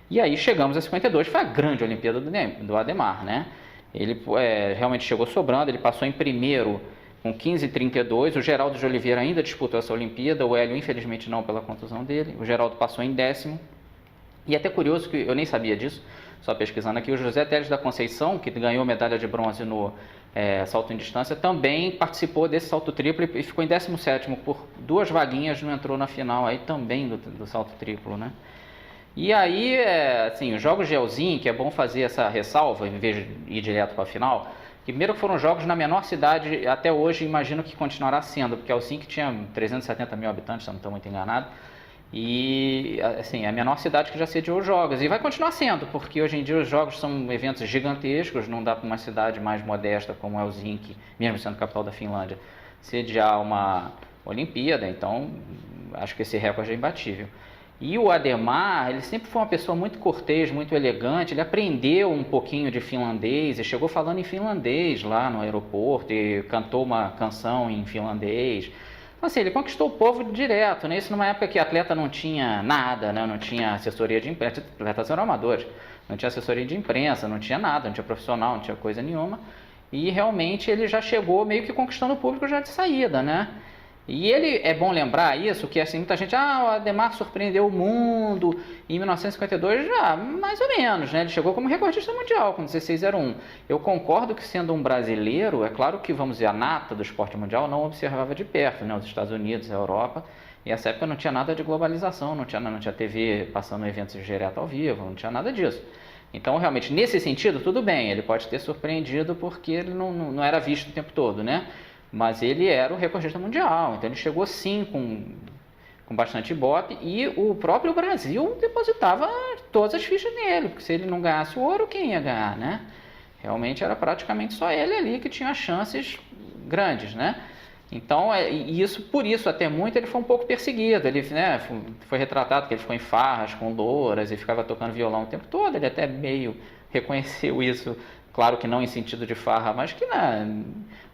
E aí chegamos a 52, foi a grande Olimpíada do Ademar, né? Ele realmente chegou sobrando, ele passou em primeiro com 15,32. O Geraldo de Oliveira ainda disputou essa Olimpíada, o Hélio infelizmente não pela contusão dele. O Geraldo passou em décimo. E até curioso que eu nem sabia disso, só pesquisando aqui, o José Teles da Conceição, que ganhou medalha de bronze no salto em distância, também participou desse salto triplo e ficou em 17º por 2 vaguinhas, não entrou na final aí também do salto triplo, né? E aí, assim, os jogos de Helsinki, é bom fazer essa ressalva, em vez de ir direto para a final, que primeiro foram jogos na menor cidade, até hoje imagino que continuará sendo, porque Helsinki tinha 370 mil habitantes, se eu não estou muito enganado, e assim, é a menor cidade que já sediou os jogos, e vai continuar sendo, porque hoje em dia os jogos são eventos gigantescos, não dá para uma cidade mais modesta como Helsinki, mesmo sendo capital da Finlândia, sediar uma Olimpíada, então acho que esse recorde é imbatível. E o Ademar, ele sempre foi uma pessoa muito cortês, muito elegante, ele aprendeu um pouquinho de finlandês e chegou falando em finlandês lá no aeroporto e cantou uma canção em finlandês. Então, assim, ele conquistou o povo direto, né? Isso numa época que atleta não tinha nada, né? Não tinha assessoria de imprensa, atletas eram amadores, não tinha assessoria de imprensa, não tinha nada, não tinha profissional, não tinha coisa nenhuma. E realmente ele já chegou meio que conquistando o público já de saída, né? E ele, é bom lembrar isso, que assim, muita gente, o Ademar surpreendeu o mundo em 1952, já mais ou menos, né? Ele chegou como recordista mundial com 16,01. Eu concordo que sendo um brasileiro, é claro que, vamos dizer, a nata do esporte mundial não observava de perto, né? Os Estados Unidos, a Europa, e essa época não tinha nada de globalização, não tinha TV passando eventos direto ao vivo, não tinha nada disso. Então, realmente, nesse sentido, tudo bem, ele pode ter surpreendido porque ele não era visto o tempo todo, né? Mas ele era o recordista mundial, então ele chegou sim com bastante ibope e o próprio Brasil depositava todas as fichas nele, porque se ele não ganhasse o ouro, quem ia ganhar, né? Realmente era praticamente só ele ali que tinha chances grandes, né? Então, por isso, até muito, ele foi um pouco perseguido, ele, né, foi retratado que ele ficou em farras com louras e ficava tocando violão o tempo todo, ele até meio reconheceu isso, claro que não em sentido de farra, mas que, né,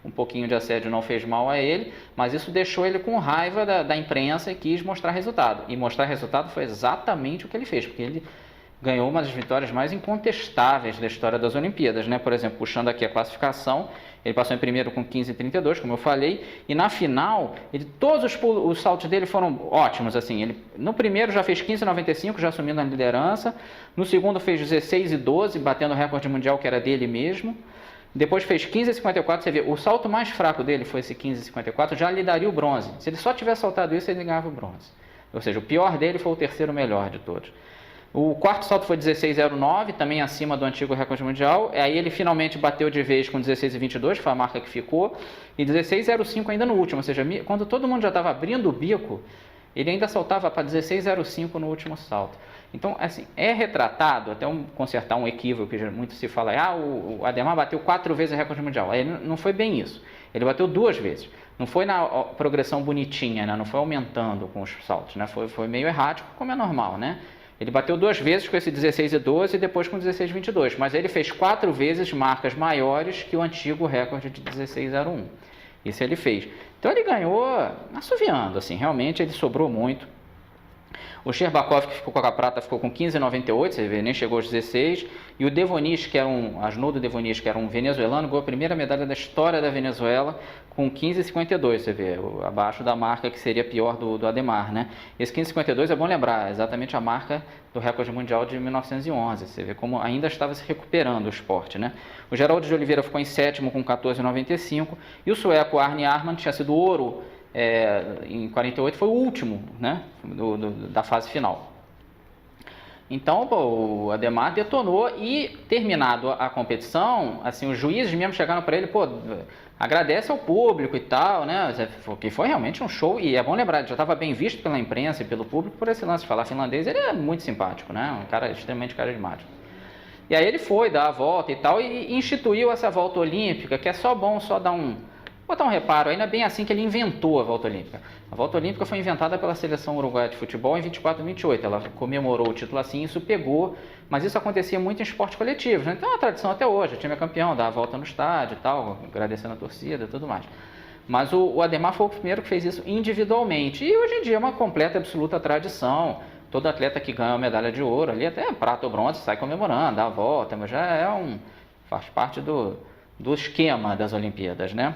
um pouquinho de assédio não fez mal a ele, mas isso deixou ele com raiva da imprensa e quis mostrar resultado. E mostrar resultado foi exatamente o que ele fez, porque ele ganhou uma das vitórias mais incontestáveis da história das Olimpíadas, né? Por exemplo, puxando aqui a classificação, ele passou em primeiro com 15,32, como eu falei, e na final, todos os saltos dele foram ótimos, assim, ele no primeiro já fez 15,95, já assumindo a liderança, no segundo fez 16,12, batendo o recorde mundial que era dele mesmo, depois fez 15,54, você vê, o salto mais fraco dele foi esse 15,54, já lhe daria o bronze. Se ele só tivesse saltado isso, ele ganhava o bronze. Ou seja, o pior dele foi o terceiro melhor de todos. O quarto salto foi 16,09, também acima do antigo recorde mundial. Aí ele finalmente bateu de vez com 16,22, foi a marca que ficou. E 16,05 ainda no último, ou seja, quando todo mundo já estava abrindo o bico, ele ainda saltava para 16,05 no último salto. Então, assim, é retratado, até consertar um equívoco que muito se fala, o Ademar bateu 4 vezes o recorde mundial. Aí não foi bem isso. Ele bateu 2 vezes. Não foi na progressão bonitinha, né? Não foi aumentando com os saltos, né? Foi meio errático, como é normal, né? Ele bateu 2 vezes com esse 16,12 e depois com 16,22, mas ele fez 4 vezes marcas maiores que o antigo recorde de 16,01. Isso ele fez. Então ele ganhou assoviando, assim, realmente ele sobrou muito. O Sherbakov, que ficou com a prata, ficou com 15,98, você vê, nem chegou aos 16. E o Devonis, que era Asnoldo Devonis, que era um venezuelano, ganhou a primeira medalha da história da Venezuela com 15,52, você vê, abaixo da marca que seria pior do Ademar, né? Esse 15,52 é bom lembrar, é exatamente a marca do recorde mundial de 1911, você vê como ainda estava se recuperando o esporte, né? O Geraldo de Oliveira ficou em sétimo com 14,95 e o sueco Arne Arman tinha sido ouro em 48, foi o último, né, da fase final. Então, o Ademar detonou e, terminado a competição, assim, os juízes mesmo chegaram para ele, agradece ao público e tal, né, que foi realmente um show, e é bom lembrar, ele já estava bem visto pela imprensa e pelo público por esse lance de falar finlandês, ele é muito simpático, né, um cara extremamente carismático. E aí ele foi dar a volta e tal, e instituiu essa volta olímpica, que é só bom só botar um reparo, ainda bem assim que ele inventou a volta olímpica. A volta olímpica foi inventada pela seleção uruguaia de futebol em 24 e 28. Ela comemorou o título assim, isso pegou, mas isso acontecia muito em esportes coletivos, né? Então é uma tradição até hoje, o time é campeão, dá a volta no estádio e tal, agradecendo a torcida e tudo mais. Mas o Ademar foi o primeiro que fez isso individualmente, e hoje em dia é uma completa e absoluta tradição. Todo atleta que ganha uma medalha de ouro ali, até prata ou bronze, sai comemorando, dá a volta, mas já faz parte do esquema das Olimpíadas, né?